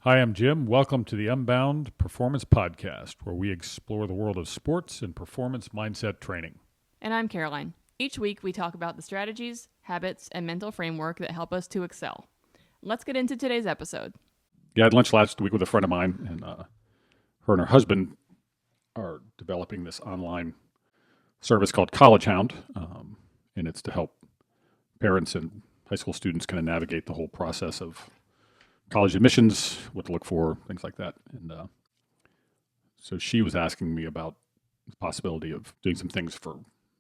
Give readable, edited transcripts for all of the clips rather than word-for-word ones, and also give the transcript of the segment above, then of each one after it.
Hi, I'm Jim. Welcome to the Unbound Performance Podcast, where we explore the world of sports and performance mindset training. And I'm Caroline. Each week we talk about the strategies, habits, and mental framework that help us to excel. Let's get into today's episode. Yeah, I had lunch last week with a friend of mine, and her and her husband are developing this online service called College Hound, and it's to help parents and high school students kind of navigate the whole process of college admissions, what to look for, things like that. And so she was asking me about the possibility of doing some things for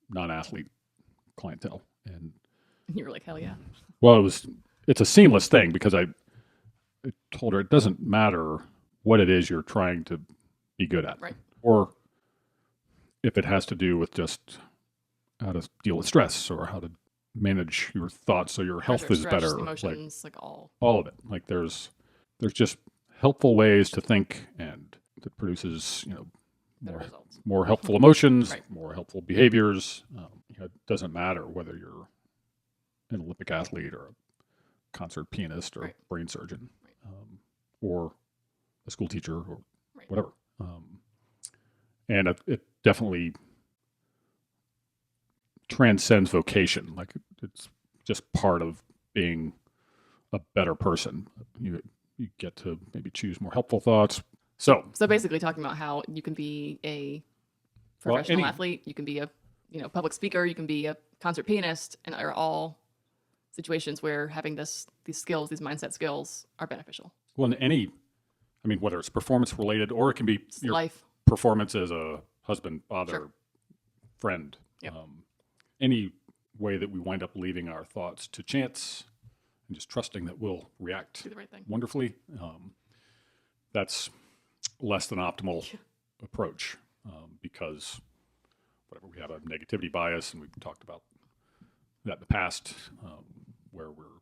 non-athlete clientele. And You were like, hell yeah. well, it's a seamless thing because I told her it doesn't matter what it is you're trying to be good at, Right. or if it has to do with just how to deal with stress or how to manage your thoughts so your health Pressure, is stress, better. emotions, like all. All of it. Like there's just helpful ways to think, and that produces Better more results. more helpful emotions, Right. more helpful behaviors. It doesn't matter whether you're an Olympic athlete or a concert pianist or Right. brain surgeon, Right. or a school teacher or Right. whatever. And it definitely transcends vocation. Like it's just part of being a better person. You get to maybe choose more helpful thoughts. So basically talking about how you can be a professional athlete, you can be a public speaker, you can be a concert pianist, and are all situations where having these skills, these mindset skills, are beneficial. well, whether it's performance related or it can be It's your life. performance as a husband, father, Sure. friend, Yep. Any way that we wind up leaving our thoughts to chance and just trusting that we'll react Do the right thing. wonderfully, that's less than optimal approach, because whatever, we have a negativity bias, and we've talked about that in the past, where we'll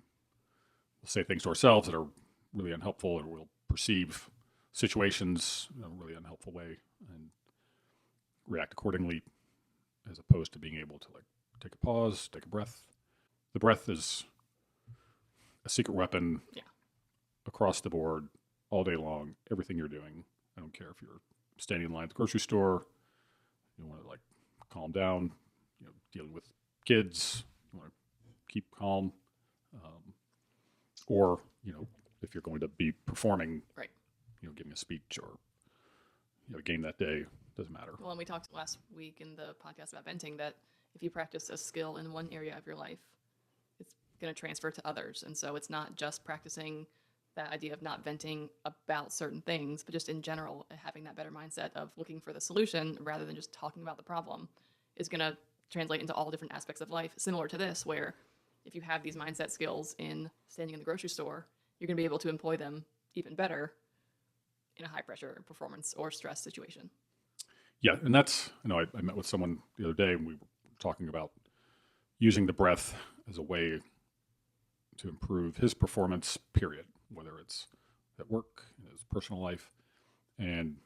say things to ourselves that are really unhelpful, or we'll perceive situations in a really unhelpful way and react accordingly, as opposed to being able to take a pause, take a breath. The breath is a secret weapon. Yeah. Across the board, all day long, everything you're doing. I don't care if you're standing in line at the grocery store, you want to calm down, dealing with kids, you want to keep calm, or if you're going to be performing, Right. Giving a speech or a game that day, doesn't matter. Well, and we talked last week in the podcast about venting that if you practice a skill in one area of your life, it's going to transfer to others. And so it's not just practicing that idea of not venting about certain things, but just in general, having that better mindset of looking for the solution rather than just talking about the problem is going to translate into all different aspects of life, similar to this, where if you have these mindset skills in standing in the grocery store, you're going to be able to employ them even better in a high pressure performance or stress situation. Yeah, and that's, I met with someone the other day, and we were talking about using the breath as a way to improve his performance, period, whether it's at work, in his personal life. And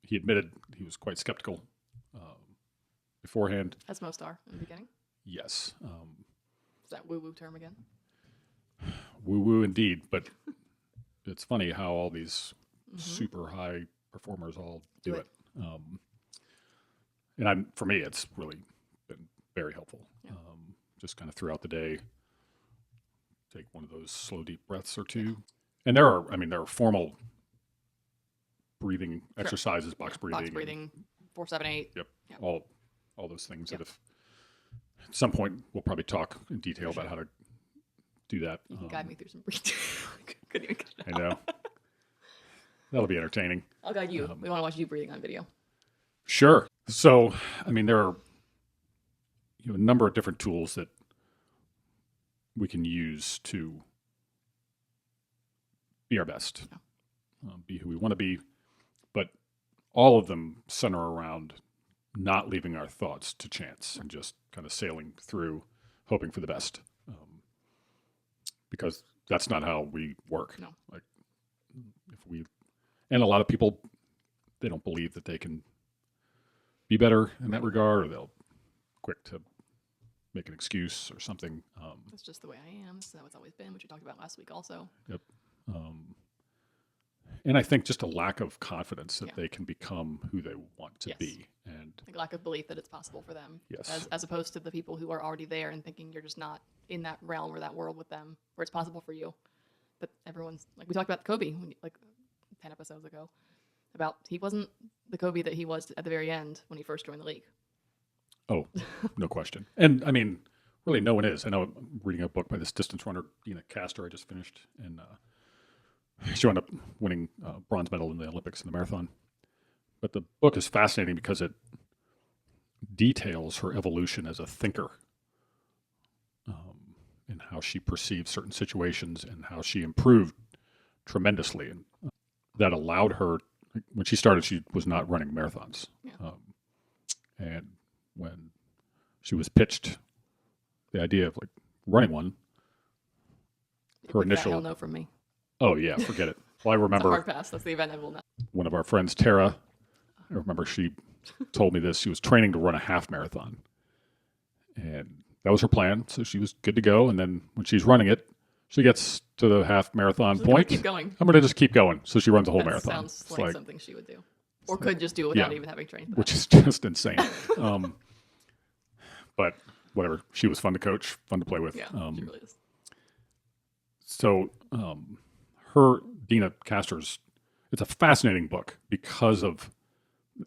he admitted he was quite skeptical beforehand. As most are in the beginning. Yes. Is that woo-woo term again? Woo-woo indeed, but it's funny how all these super high performers all do it. And for me, it's really been very helpful. Yeah. Just kind of throughout the day, take one of those slow, deep breaths or two. And there are formal breathing exercises, box breathing. Box breathing, 4-7-8. Yep. All those things that if at some point we'll probably talk in detail about how to do that. You can guide me through some breathing. Couldn't even cut it I know. That'll be entertaining. I'll guide you. We want to watch you breathing on video. Sure. So, there are a number of different tools that we can use to be our best, be who we want to be, but all of them center around not leaving our thoughts to chance and just kind of sailing through, hoping for the best, because that's not how we work. No. And a lot of people, they don't believe that they can be better in that regard, or they'll quick to make an excuse or something. That's just the way I am. That's how it's always been, which we talked about last week also. Yep. And I think just a lack of confidence that Yeah. they can become who they want to Yes. be. And Like lack of belief that it's possible for them. yes, As opposed to the people who are already there and thinking you're just not in that realm or that world with them where it's possible for you. But everyone's like, we talked about Kobe like 10 episodes ago about he wasn't the Kobe that he was at the very end when he first joined the league. oh, no question. And I mean, really, no one is. I know I'm reading a book by this distance runner, Dina Castor, I just finished, and she wound up winning bronze medal in the Olympics in the marathon. But the book is fascinating because it details her evolution as a thinker, and how she perceived certain situations and how she improved tremendously. And that allowed her, when she started, she was not running marathons. Yeah. And when she was pitched the idea of like running one, her Like that, initial, hell no from me. oh yeah, forget it. Well, I It's a remember hard pass. That's the event I will not. one of our friends, Tara, I remember she told me this. She was training to run a half marathon. And that was her plan. So she was good to go. And then when she's running it, she gets to the half marathon She's like, "I'm gonna point. keep going. I'm going to just keep going. So she runs the whole That marathon. sounds It's like something she would do, or could just do without yeah. even having trained. For that. which is just insane. But whatever. She was fun to coach, fun to play with. Yeah, she really is. So her, Dina Castor's, it's a fascinating book because of,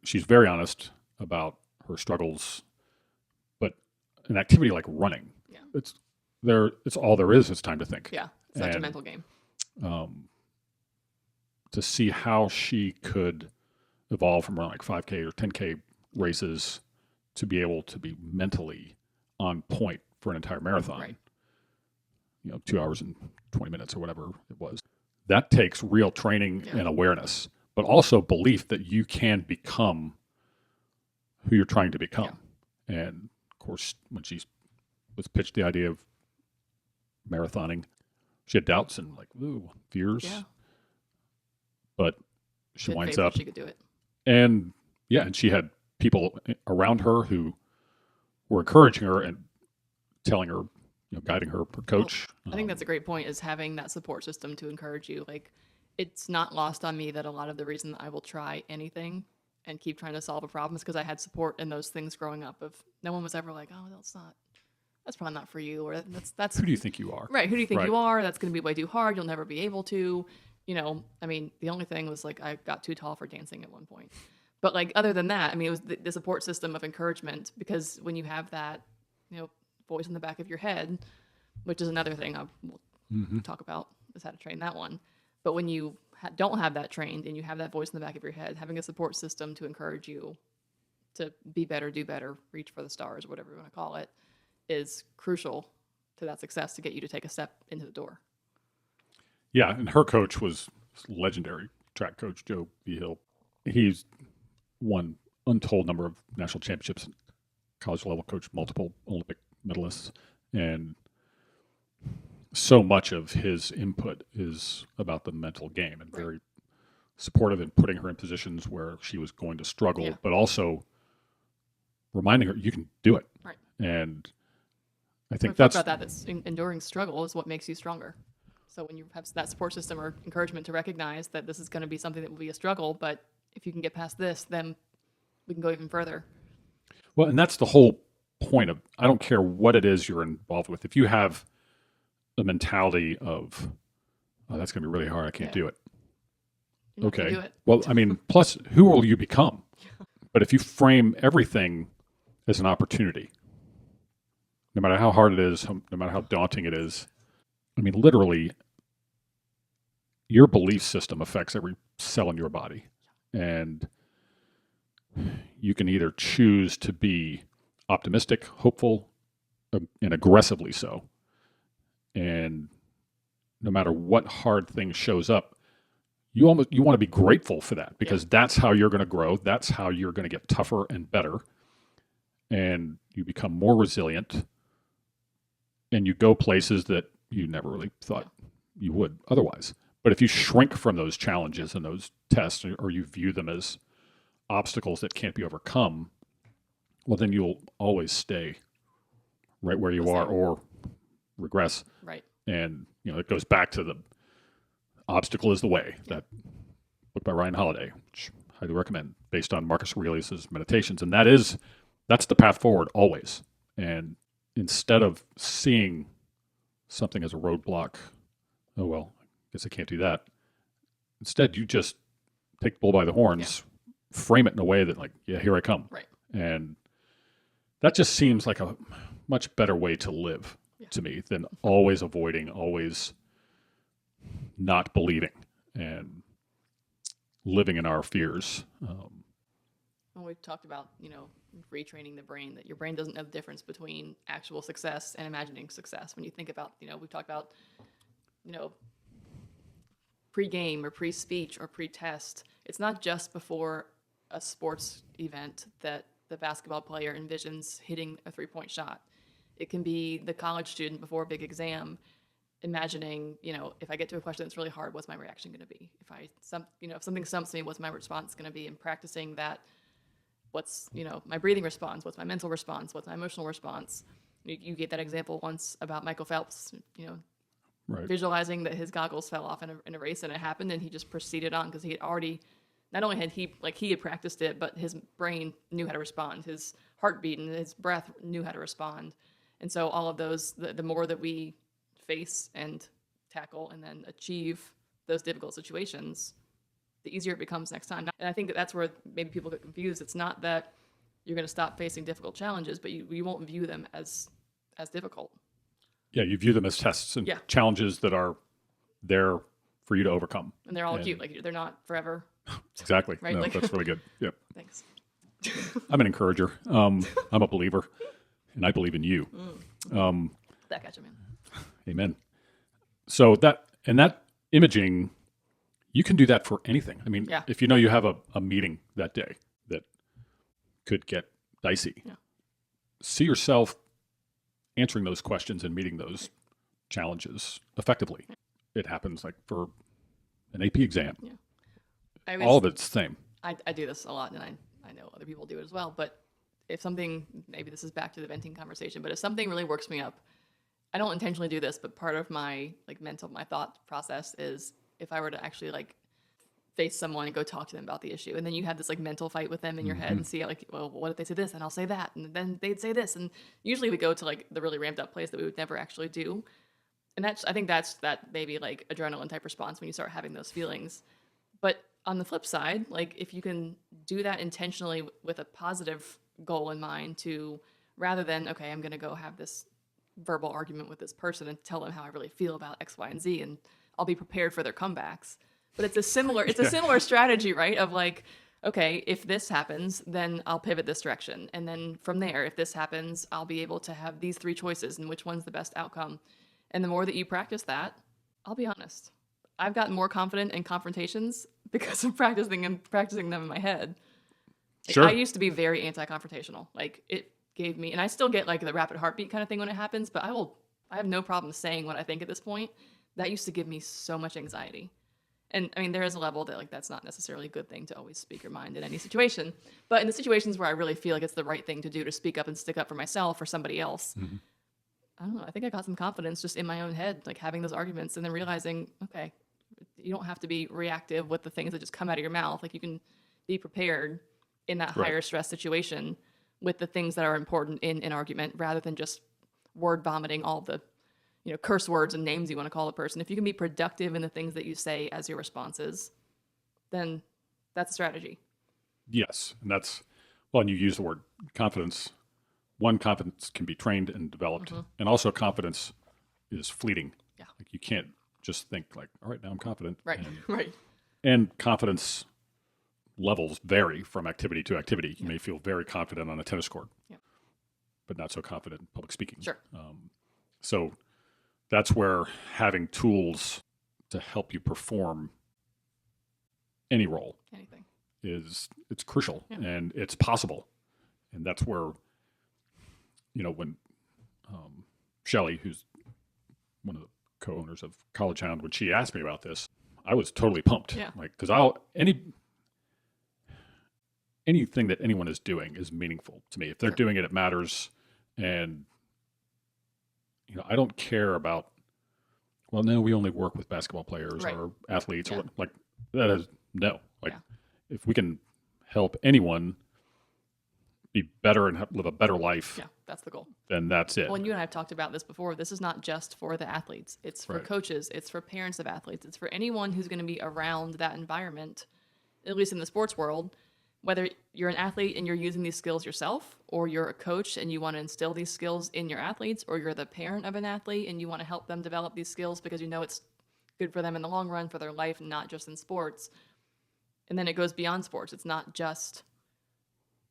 she's very honest about her struggles, but an activity like running, Yeah. it's all there is. It's time to think. Yeah, it's such a And, mental game. To see how she could evolve from running like 5K or 10K races to be able to be mentally on point for an entire marathon, Right. 2 hours and 20 minutes or whatever it was. That takes real training Yeah. and awareness, but also belief that you can become who you're trying to become. And of course, when she was pitched the idea of marathoning, she had doubts and like, fears. Yeah. But she Had winds faith that up, she could do it. and she had people around her who were encouraging her and telling her, guiding her coach. I think that's a great point, is having that support system to encourage you. Like, it's not lost on me that a lot of the reason that I will try anything and keep trying to solve a problem is because I had support in those things growing up. Of no one was ever like, oh, that's probably not for you, or that's Who do you think you are? right. Who do you think Right. you are? That's going to be way too hard. You'll never be able to. I mean, the only thing was like I got too tall for dancing at one point. But like other than that, I mean, it was the support system of encouragement, because when you have that, voice in the back of your head, which is another thing I will talk about, is how to train that one. But when you don't have that trained and you have that voice in the back of your head, having a support system to encourage you to be better, do better, reach for the stars, whatever you want to call it, is crucial to that success to get you to take a step into the door. Yeah, and her coach was legendary track coach, Joe B. Hill. He's won untold number of national championships, college level coach, multiple Olympic medalists, and so much of his input is about the mental game, and very supportive in putting her in positions where she was going to struggle, but also reminding her you can do it. Right. And I think We've that's talked about that. Enduring struggle is what makes you stronger. So when you have that support system or encouragement to recognize that this is going to be something that will be a struggle, but if you can get past this, then we can go even further. Well, and that's the whole point of, I don't care what it is you're involved with. If you have the mentality of, oh, that's going to be really hard, I can't do it. You're not gonna Okay. do it. Well, I mean, plus, who will you become? But if you frame everything as an opportunity, no matter how hard it is, no matter how daunting it is, I mean, literally, your belief system affects every cell in your body. And you can either choose to be optimistic, hopeful, and aggressively so. And no matter what hard thing shows up, you want to be grateful for that, because that's how you're going to grow. That's how you're going to get tougher and better. And you become more resilient. And you go places that you never really thought you would otherwise. But if you shrink from those challenges and those tests, or you view them as obstacles that can't be overcome, well, then you'll always stay right where you are or regress. Right. And, it goes back to the obstacle is the way, that book by Ryan Holiday, which I highly recommend, based on Marcus Aurelius's meditations. And that's the path forward always. And instead of seeing something as a roadblock, oh, well, I guess I can't do that. Instead, you just take the bull by the horns, frame it in a way that, like, yeah, here I come. Right. And that just seems like a much better way to live to me than always avoiding, always not believing, and living in our fears. Well, we've talked about, retraining the brain, that your brain doesn't know the difference between actual success and imagining success. When you think about, we've talked about, pre-game or pre-speech or pre-test. It's not just before a sports event that the basketball player envisions hitting a three-point shot. It can be the college student before a big exam, imagining, if I get to a question that's really hard, what's my reaction going to be? If something stumps me, what's my response going to be? And practicing that, what's, my breathing response, what's my mental response, what's my emotional response? You gave that example once about Michael Phelps, Right. visualizing that his goggles fell off in a race, and it happened, and he just proceeded on because he had already, not only had he had practiced it, but his brain knew how to respond. His heartbeat and his breath knew how to respond. And so all of those, the more that we face and tackle and then achieve those difficult situations, the easier it becomes next time. And I think that's where maybe people get confused. It's not that you're going to stop facing difficult challenges, but you won't view them as difficult. Yeah, you view them as tests and challenges that are there for you to overcome. And they're all cute. Like, they're not forever. Exactly. Right? No, that's really good. Yep. Thanks. I'm an encourager. I'm a believer, and I believe in you. That gotcha, man. Amen. So that imaging, you can do that for anything. I mean, if you have a meeting that day that could get dicey, see yourself answering those questions and meeting those challenges effectively. It happens like for an AP exam. Yeah. All of it's the same. I do this a lot, and I know other people do it as well. But if something, maybe this is back to the venting conversation, but if something really works me up, I don't intentionally do this, but part of my my thought process is, if I were to actually face someone and go talk to them about the issue, and then you have this mental fight with them in your head and see well, what if they say this, and I'll say that, and then they'd say this, and usually we go to the really ramped up place that we would never actually do. And I think that's that maybe adrenaline type response when you start having those feelings. But on the flip side, if you can do that intentionally with a positive goal in mind, to rather than, okay, I'm going to go have this verbal argument with this person and tell them how I really feel about X, Y, and Z, and I'll be prepared for their comebacks. But it's a similar strategy, right? Of okay, if this happens, then I'll pivot this direction. And then from there, if this happens, I'll be able to have these three choices and which one's the best outcome. And the more that you practice that, I'll be honest, I've gotten more confident in confrontations because of practicing them in my head. Sure. I used to be very anti-confrontational. It gave me, and I still get the rapid heartbeat kind of thing when it happens, but I have no problem saying what I think at this point. That used to give me so much anxiety. And I mean, there is a level that that's not necessarily a good thing to always speak your mind in any situation. But in the situations where I really feel like it's the right thing to do, to speak up and stick up for myself or somebody else, I don't know. I think I got some confidence just in my own head, having those arguments and then realizing, okay, you don't have to be reactive with the things that just come out of your mouth. You can be prepared in that higher stress situation with the things that are important in an argument, rather than just word vomiting all the curse words and names you want to call the person. If you can be productive in the things that you say as your responses, then that's a strategy. Yes. And and you use the word confidence. One, confidence can be trained and developed. And also confidence is fleeting. Yeah. You can't just think all right, now I'm confident. Right. Right. And confidence levels vary from activity to activity. You may feel very confident on a tennis court, but not so confident in public speaking. Sure. So that's where having tools to help you perform any role, anything, it's crucial, and it's possible. And that's where, when Shelley, who's one of the co-owners of College Hound, when she asked me about this, I was totally pumped. Yeah. Because anything that anyone is doing is meaningful to me. If they're doing it, it matters. And, I don't care about, well, no, we only work with basketball players or athletes or that has no. Like Yeah. if we can help anyone be better and live a better life, Yeah, that's the goal. then that's it. Well, and you and I have talked about this before. This is not just for the athletes. It's for Right. coaches. It's for parents of athletes. It's for anyone who's going to be around that environment, at least in the sports world. Whether you're an athlete and you're using these skills yourself, or you're a coach and you want to instill these skills in your athletes, or you're the parent of an athlete and you want to help them develop these skills because you know it's good for them in the long run for their life, not just in sports. And then it goes beyond sports. It's not just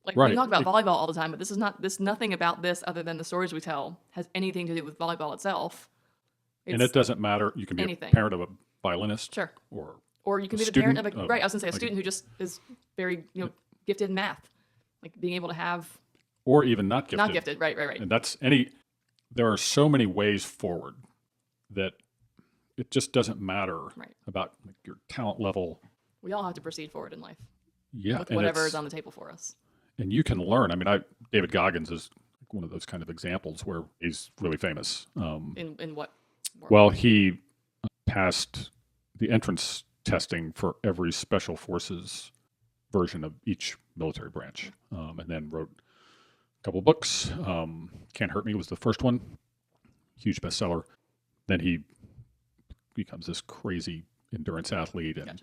like we Right. talk about volleyball all the time, but nothing about this other than the stories we tell has anything to do with volleyball itself. And it doesn't matter. You can be anything. a parent of a violinist, Sure. or you can a be the parent of student a right. I was gonna say a like student who just is very gifted in math, like being able to have or even not gifted. not gifted. Right. And that's there are so many ways forward that it just doesn't matter Right. about like your talent level. We all have to proceed forward in life Yeah. with and whatever is it's- on the table for us. And you can learn. I mean, David Goggins is one of those kind of examples where he's really famous. In what? World? Well, he passed the entrance testing for every special forces version of each military branch, and then wrote a couple books. Can't Hurt Me was the first one, huge bestseller. Then he becomes this crazy endurance athlete and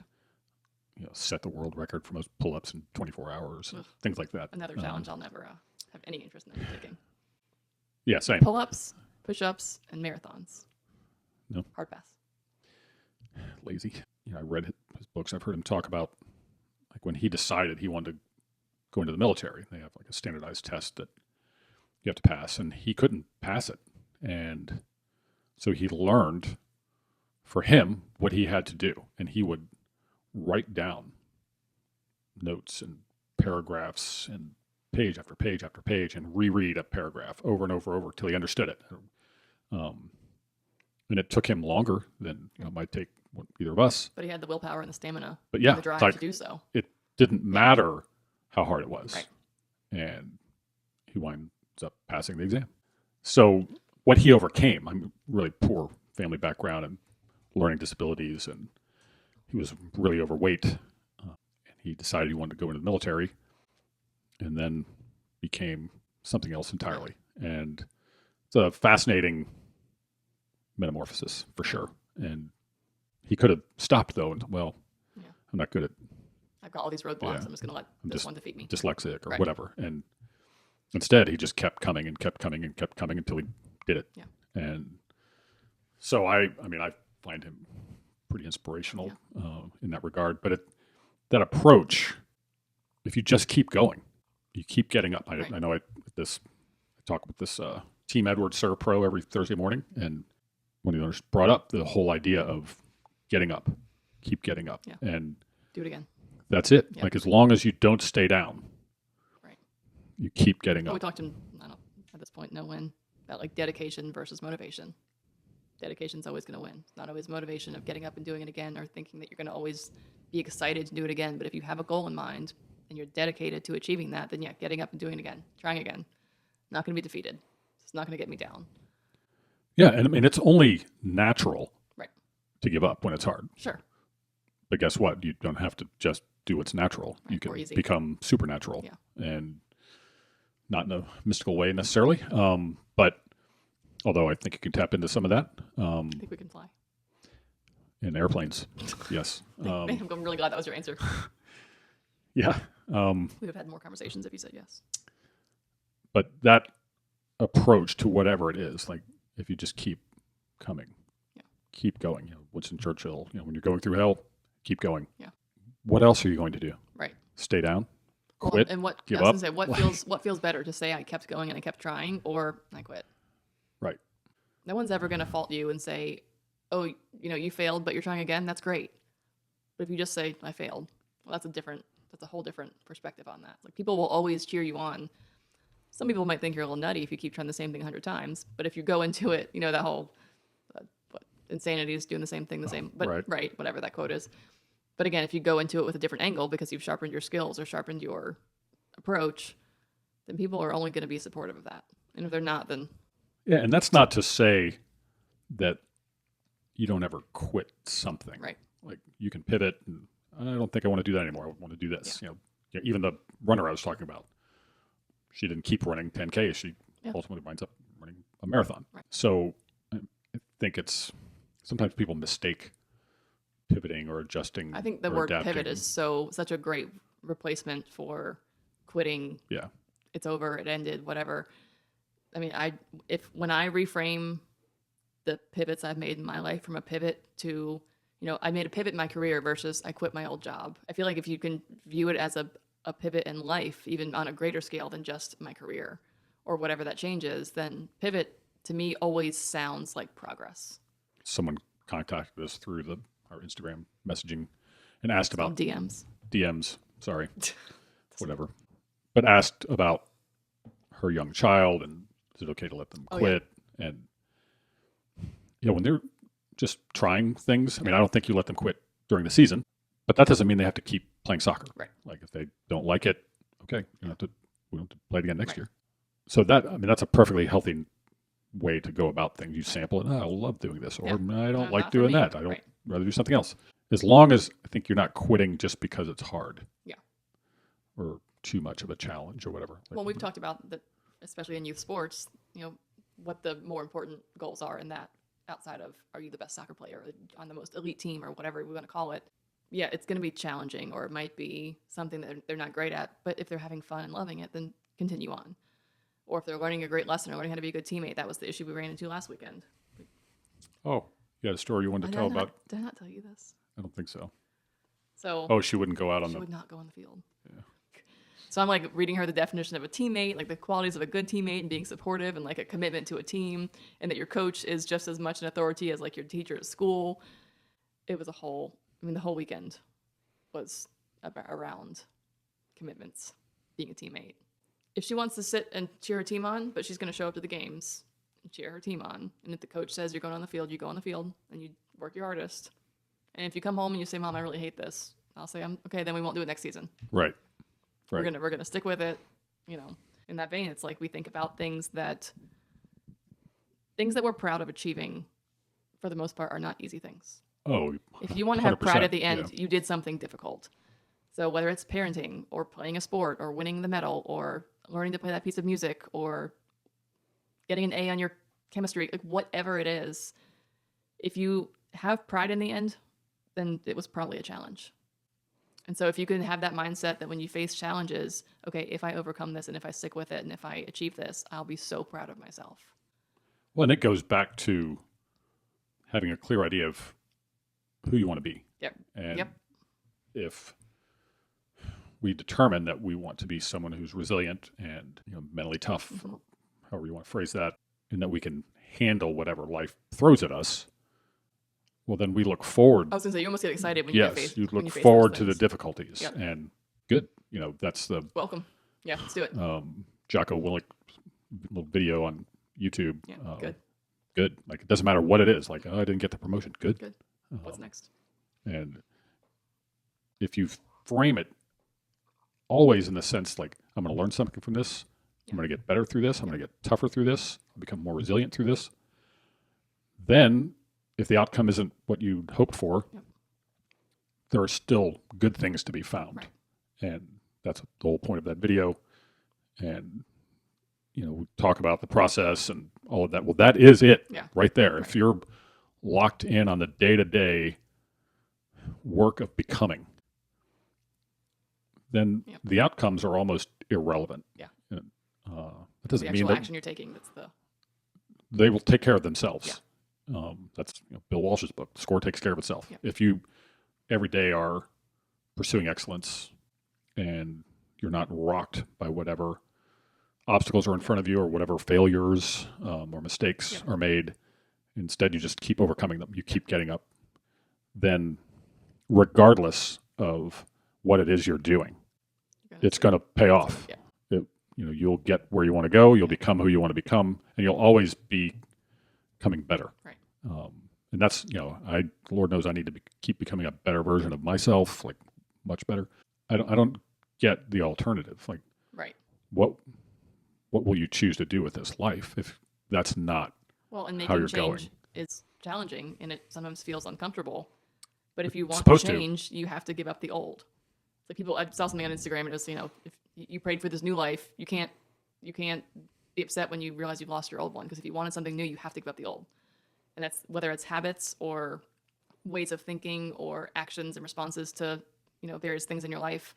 Gotcha. set the world record for most pull-ups in 24 hours, and Ugh. things like that. Another challenge I'll never have any interest in taking. Yeah, same. Pull-ups, push-ups, and marathons. No. Hard pass. Lazy. I read his books. I've heard him talk about like when he decided he wanted to go into the military. They have like a standardized test that you have to pass, and he couldn't pass it. And so he learned for him what he had to do, and he would write down notes and paragraphs and page after page after page and reread a paragraph over and over and over till he understood it. And it took him longer than it might take either of us. But he had the willpower and the stamina But yeah, and the drive like, to do so. it didn't matter how hard it was. Right. And he winds up passing the exam. So what he overcame, I'm really poor family background and learning disabilities, and he was really overweight. And he decided he wanted to go into the military and then became something else entirely. And it's a fascinating metamorphosis for sure. And he could have stopped though and Yeah. I'm not good at I've got all these roadblocks. Yeah. I'm just going to let I'm this just one defeat me. dyslexic or Right. whatever. And instead he just kept coming and kept coming and kept coming until he did it. Yeah. And so I find him pretty inspirational in that regard. But that approach, if you just keep going, you keep getting up. Right. I know I talk with this Team Edward Sir Pro every Thursday morning, and one of the owners brought up the whole idea of getting up, keep getting up, Yeah. and Do it again. that's it. Yeah. Like as long as you don't stay down, Right. you keep getting Well, we up. talked at this point, no win, about like dedication versus motivation. Dedication's always going to win. It's not always motivation of getting up and doing it again or thinking that you're going to always be excited to do it again. But if you have a goal in mind and you're dedicated to achieving that, then yeah, getting up and doing it again, trying again. Not going to be defeated. It's not going to get me down. Yeah, and I mean it's only natural Right. to give up when it's hard. Sure. But guess what? You don't have to just do what's natural. Right, You can or easy. become supernatural, Yeah. and not in a mystical way necessarily. But although I think you can tap into some of that I think we can fly. in airplanes. Yes. I'm really glad that was your answer. Yeah. We would have had more conversations if you said yes. But that approach to whatever it is, like if you just keep coming, Yeah. keep going. Winston Churchill, when you're going through hell, keep going. Yeah. What else are you going to do? Right. Stay down? Well, Quit? and what give I was up? gonna say, what Like- feels better to say I kept going and I kept trying, or I quit? Right. No one's ever gonna fault you and say, "Oh, you failed, but you're trying again." That's great. But if you just say I failed, well, that's a whole different perspective on that. Like people will always cheer you on. Some people might think you're a little nutty if you keep trying the same thing 100 times, but if you go into it, that whole what insanity is doing the same thing, but right. whatever that quote is. But again, if you go into it with a different angle because you've sharpened your skills or sharpened your approach, then people are only going to be supportive of that. And if they're not, then Yeah, and that's not to say that you don't ever quit something. right. Like you can pivot, and I don't think I want to do that anymore. I want to do this. Even the runner I was talking about, she didn't keep running 10K. She ultimately winds up running a marathon. Right. So I think it's sometimes people mistake pivoting or adjusting. I think the or word adapting. pivot is such a great replacement for quitting. Yeah. It's over, it ended, whatever. I mean, when I reframe the pivots I've made in my life from a pivot to, I made a pivot in my career versus I quit my old job. I feel like if you can view it as a pivot in life, even on a greater scale than just my career or whatever that changes, then pivot to me always sounds like progress. Someone contacted us through our Instagram messaging and asked It's called about DMs. Sorry, whatever. But asked about her young child and is it okay to let them quit? And when they're just trying things, I mean, I don't think you let them quit during the season, but that doesn't mean they have to keep playing soccer. Right. Like if they don't like it, okay, we don't have to play it again next year. So that's a perfectly healthy way to go about things. You sample it. I love doing this, or I don't like doing that. I don't rather do something else. As long as I think you're not quitting just because it's hard. Yeah. Or too much of a challenge or whatever. Well, we've talked about that, especially in youth sports, what the more important goals are in that outside of, are you the best soccer player on the most elite team or whatever we want to call it? Yeah, it's going to be challenging, or it might be something that they're not great at, but if they're having fun and loving it, then continue on. Or if they're learning a great lesson or learning how to be a good teammate, that was the issue we ran into last weekend. Oh, you had a story you wanted to tell about? Did I not tell you this? I don't think so. So she wouldn't go out on She would not go on the field. Yeah. So I'm like reading her the definition of a teammate, like the qualities of a good teammate and being supportive and like a commitment to a team, and that your coach is just as much an authority as like your teacher at school. It was the whole weekend was around commitments, being a teammate. If she wants to sit and cheer her team on, but she's going to show up to the games and cheer her team on, and if the coach says you're going on the field, you go on the field and you work your hardest. And if you come home and you say, "Mom, I really hate this," I'll say, "Okay, then we won't do it next season." Right. We're gonna stick with it. In that vein, it's like we think about things that we're proud of achieving, for the most part, are not easy things. Oh, if you want to have pride at the end, yeah. you did something difficult. So whether it's parenting or playing a sport or winning the medal or learning to play that piece of music or getting an A on your chemistry, like whatever it is, if you have pride in the end, then it was probably a challenge. And so if you can have that mindset that when you face challenges, okay, if I overcome this and if I stick with it and if I achieve this, I'll be so proud of myself. Well, and it goes back to having a clear idea of who you want to be. Yep. And if we determine that we want to be someone who's resilient and mentally tough, or however you want to phrase that, and that we can handle whatever life throws at us, well, then we look forward. I was going to say, you almost get excited when you look forward to the difficulties. Yep. And good. That's the... Welcome. Yeah, let's do it. Jocko Willink little video on YouTube. Yeah, good. Good. Like, it doesn't matter what it is. Like, I didn't get the promotion. Good. Good. What's next? And if you frame it always in the sense, like, I'm going to learn something from this. I'm going to get better through this. I'm going to get tougher through this. I'll become more resilient through this. Then, if the outcome isn't what you hoped for, there are still good things to be found. Right. And that's the whole point of that video. And, we talk about the process and all of that. Well, that is it right there. Right. If you're locked in on the day-to-day work of becoming, then the outcomes are almost irrelevant. Yeah. It doesn't mean that that action you're taking, they will take care of themselves. Yeah. That's Bill Walsh's book. The score takes care of itself. Yep. If you every day are pursuing excellence and you're not rocked by whatever obstacles are in front of you or whatever failures or mistakes are made, instead you just keep overcoming them. You keep getting up. Then regardless of what it is you're doing, it's going to pay off. Yeah. You'll get where you want to go. You'll become who you want to become, and you'll always be becoming better. Right. And that's, Lord knows I need to keep becoming a better version of myself, like much better. I don't get the alternative. Like, right. What will you choose to do with this life if that's not and how making you're change going? is challenging and it sometimes feels uncomfortable. But if you want to supposed to. change, you have to give up the old. Like people, I saw something on Instagram, and it was, if you prayed for this new life, you can't be upset when you realize you've lost your old one, because if you wanted something new, you have to give up the old. And that's whether it's habits or ways of thinking or actions and responses to, various things in your life.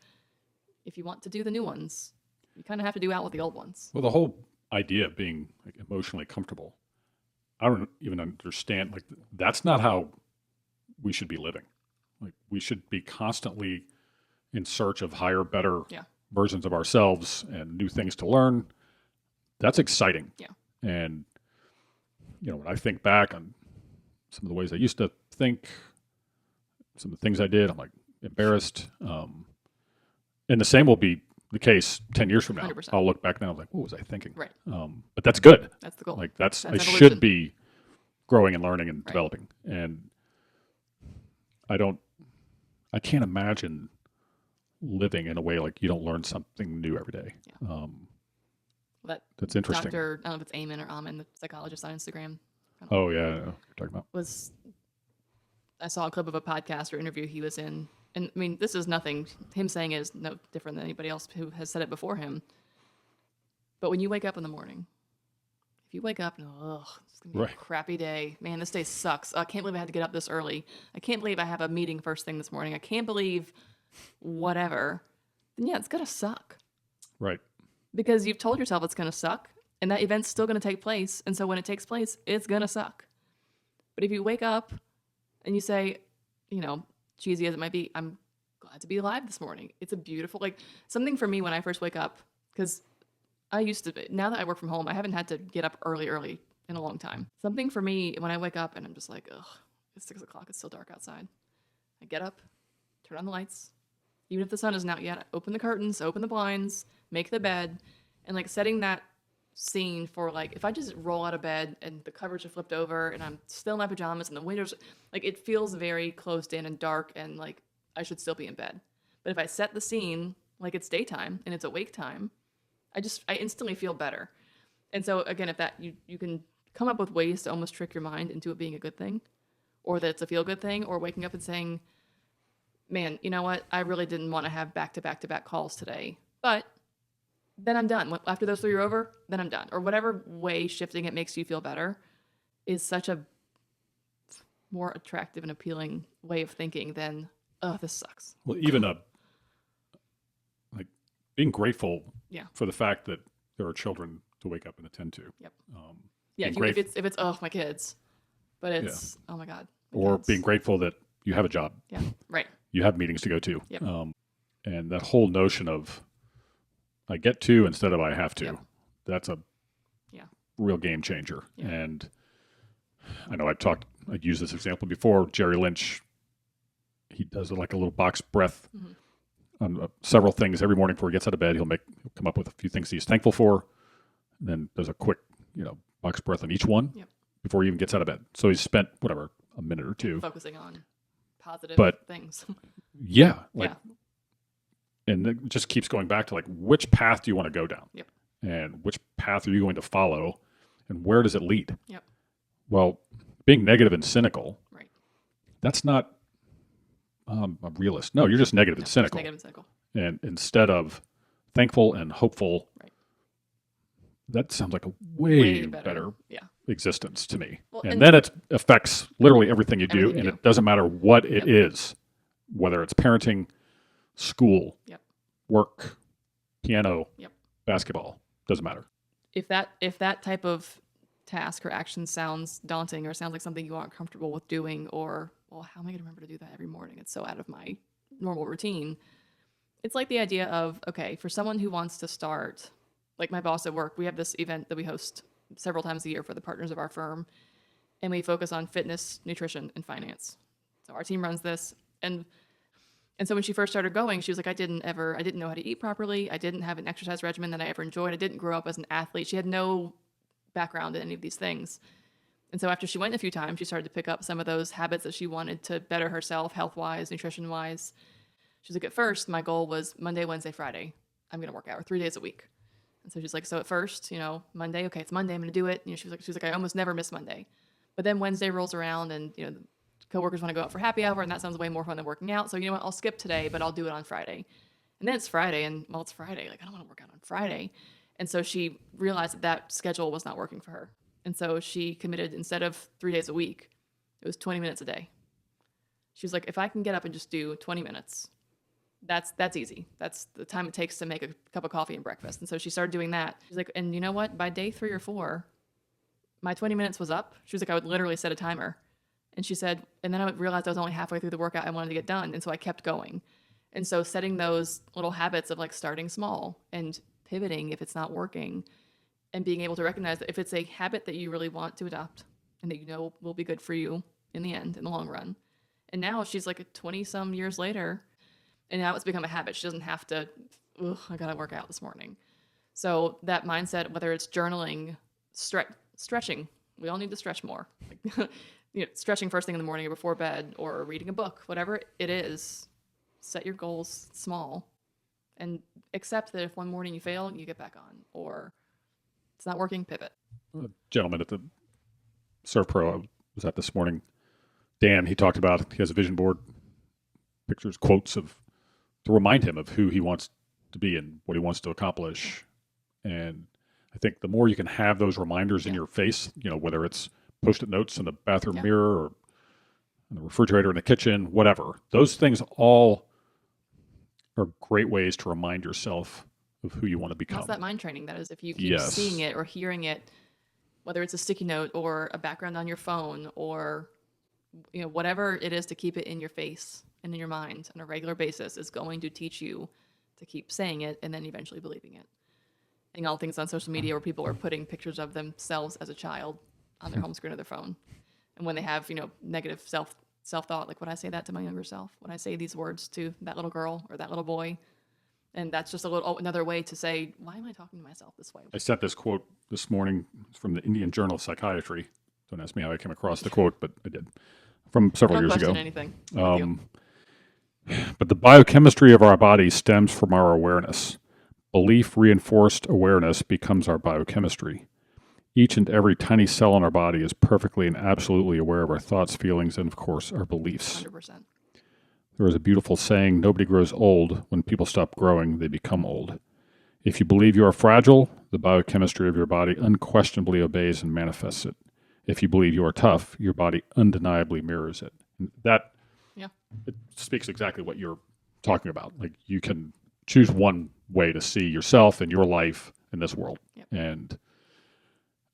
If you want to do the new ones, you kind of have to do out with the old ones. Well, the whole idea of being like emotionally comfortable, I don't even understand. Like, that's not how we should be living. Like, we should be constantly in search of higher, better versions of ourselves and new things to learn. That's exciting. Yeah. And, when I think back on some of the ways I used to think, some of the things I did, I'm like embarrassed. And the same will be the case 10 years from now. 100%. I'll look back now and I'm like, what was I thinking? Right. But that's good. That's the goal. Like I evolution. should be growing and learning and developing. And I can't imagine living in a way like you don't learn something new every day. Yeah. That's interesting. Dr. I don't know if it's Amen or Amen, the psychologist on Instagram. Oh yeah, I know what you're talking about. I saw a clip of a podcast or interview he was in, and I mean, this is nothing. Him saying it is no different than anybody else who has said it before him. But when you wake up in the morning, if you wake up and it's gonna be a crappy day, man, this day sucks. I can't believe I had to get up this early. I can't believe I have a meeting first thing this morning. I can't believe whatever. Then yeah, it's gonna suck. Right. Because you've told yourself it's gonna suck, and that event's still gonna take place, and so when it takes place, it's gonna suck. But if you wake up and you say, cheesy as it might be, I'm glad to be alive this morning. It's a beautiful, something for me when I first wake up, because I used to, now that I work from home, I haven't had to get up early in a long time. Something for me when I wake up and I'm just like, it's 6 o'clock, it's still dark outside. I get up, turn on the lights. Even if the sun isn't out yet, I open the curtains, open the blinds, make the bed, and setting that scene for if I just roll out of bed and the covers are flipped over and I'm still in my pajamas and the windows, it feels very closed in and dark and I should still be in bed. But if I set the scene like it's daytime and it's awake time, I instantly feel better. And so again, if that you can come up with ways to almost trick your mind into it being a good thing, or that it's a feel good thing, or waking up and saying, man, you know what? I really didn't want to have back-to-back calls today, but then I'm done. After those 3 are over, then I'm done. Or whatever way shifting it makes you feel better is such a more attractive and appealing way of thinking than, this sucks. Well, even being grateful for the fact that there are children to wake up and attend to. Yep. If it's my kids, but it's oh my God. Or kids. Being grateful that you have a job. Yeah. Right. You have meetings to go to. Yep. And that whole notion of I get to instead of I have to, Yep. that's a real game changer. Yeah. And I know I'd used this example before. Jerry Lynch, he does a little box breath on several things every morning before he gets out of bed. He'll come up with a few things he's thankful for, and then does a quick, box breath on each one before he even gets out of bed. So he's spent a minute or two focusing on positive things. And it just keeps going back to which path do you want to go down? Yep. And which path are you going to follow? And where does it lead? Yep. Well, being negative and cynical, right? That's not a realist. No, you're just negative and cynical. Negative and cynical. And instead of thankful and hopeful, right? That sounds like a way better existence to me. Well, and then it affects literally everything you do, and it doesn't matter what it is, whether it's parenting, school, work, piano, basketball, doesn't matter. If that type of task or action sounds daunting or sounds like something you aren't comfortable with doing, or, well, how am I going to remember to do that every morning? It's so out of my normal routine. It's like the idea of, okay, for someone who wants to start, like my boss at work, we have this event that we host several times a year for the partners of our firm, and we focus on fitness, nutrition, and finance. So our team runs this, and so when she first started going, she was like, I didn't know how to eat properly. I didn't have an exercise regimen that I ever enjoyed. I didn't grow up as an athlete. She had no background in any of these things. And so after she went a few times, she started to pick up some of those habits that she wanted to better herself, health-wise, nutrition-wise. She's like, at first, my goal was Monday, Wednesday, Friday. I'm going to work out, or 3 days a week. And so she's like, so at first, Monday, okay, it's Monday, I'm going to do it. She was like, I almost never miss Monday. But then Wednesday rolls around and, coworkers want to go out for happy hour, and that sounds way more fun than working out. So you know what? I'll skip today, but I'll do it on Friday. And then it's Friday, and well, it's Friday. Like, I don't want to work out on Friday. And so she realized that schedule was not working for her. And so she committed, instead of 3 days a week, it was 20 minutes a day. She was like, if I can get up and just do 20 minutes, that's easy. That's the time it takes to make a cup of coffee and breakfast. And so she started doing that. She's like, and you know what? By day 3 or 4, my 20 minutes was up. She was like, I would literally set a timer. And she said, and then I realized I was only halfway through the workout I wanted to get done. And so I kept going. And so setting those little habits of like starting small and pivoting if it's not working, and being able to recognize that if it's a habit that you really want to adopt and that you know will be good for you in the end, in the long run. And now she's like 20 some years later, and now it's become a habit. She doesn't have to, I gotta work out this morning. So that mindset, whether it's journaling, stretching, we all need to stretch more. Like, stretching first thing in the morning or before bed, or reading a book, whatever it is, set your goals small and accept that if one morning you fail, you get back on, or it's not working, pivot. A gentleman at the Surf Pro I was at this morning, Dan, he talked about, he has a vision board, pictures, quotes to remind him of who he wants to be and what he wants to accomplish. And I think the more you can have those reminders in your face, whether it's Post-it notes in the bathroom mirror or in the refrigerator in the kitchen, whatever, those things all are great ways to remind yourself of who you want to become. That's that mind training. That is, if you keep seeing it or hearing it, whether it's a sticky note or a background on your phone, or whatever it is, to keep it in your face and in your mind on a regular basis is going to teach you to keep saying it and then eventually believing it. And all things on social media where people are putting pictures of themselves as a child on their home screen of their phone. And when they have, negative self-thought, like, would I say that to my younger self? Would I say these words to that little girl or that little boy? And that's just another way to say, why am I talking to myself this way? I sent this quote this morning from the Indian Journal of Psychiatry. Don't ask me how I came across the quote, but I did. From several years ago. Anything. But the biochemistry of our body stems from our awareness. Belief reinforced awareness becomes our biochemistry. Each and every tiny cell in our body is perfectly and absolutely aware of our thoughts, feelings, and of course, our beliefs. 100%. There is a beautiful saying, nobody grows old. When people stop growing, they become old. If you believe you are fragile, the biochemistry of your body unquestionably obeys and manifests it. If you believe you are tough, your body undeniably mirrors it. And that it speaks exactly what you're talking about. Like, you can choose one way to see yourself and your life in this world. Yep. And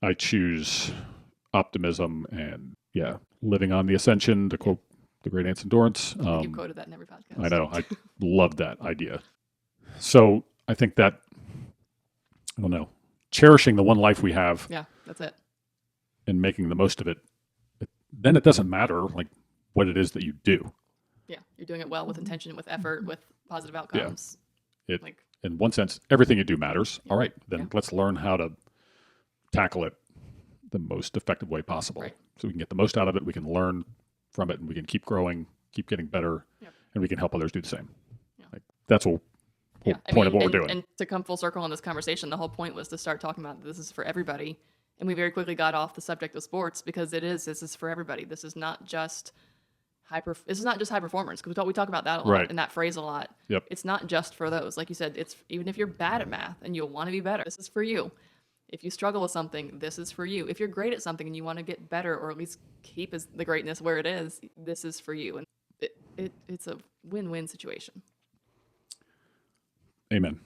I choose optimism and living on the ascension, to quote the great Anson Dorrance. You've quoted that in every podcast. I know. I love that idea. So I think that, cherishing the one life we have. Yeah, that's it. And making the most of it, then it doesn't matter like what it is that you do. Yeah, you're doing it well, with intention, with effort, with positive outcomes. Yeah. In one sense, everything you do matters. Yeah. All right, then let's learn how to tackle it the most effective way possible. Right. So we can get the most out of it, we can learn from it, and we can keep growing, keep getting better, and we can help others do the same. Yeah. Like, that's the whole point of what we're doing. And to come full circle on this conversation, the whole point was to start talking about this is for everybody. And we very quickly got off the subject of sports, because this is for everybody. This is not just high performers, because we talk about that a lot, and that phrase a lot. Yep. It's not just for those. Like you said, it's even if you're bad at math and you want to be better, this is for you. If you struggle with something, this is for you. If you're great at something and you want to get better, or at least keep the greatness where it is, this is for you. And it's a win-win situation. Amen.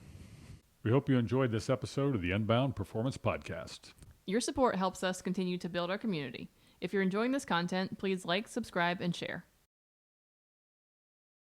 We hope you enjoyed this episode of the Unbound Performance Podcast. Your support helps us continue to build our community. If you're enjoying this content, please like, subscribe, and share.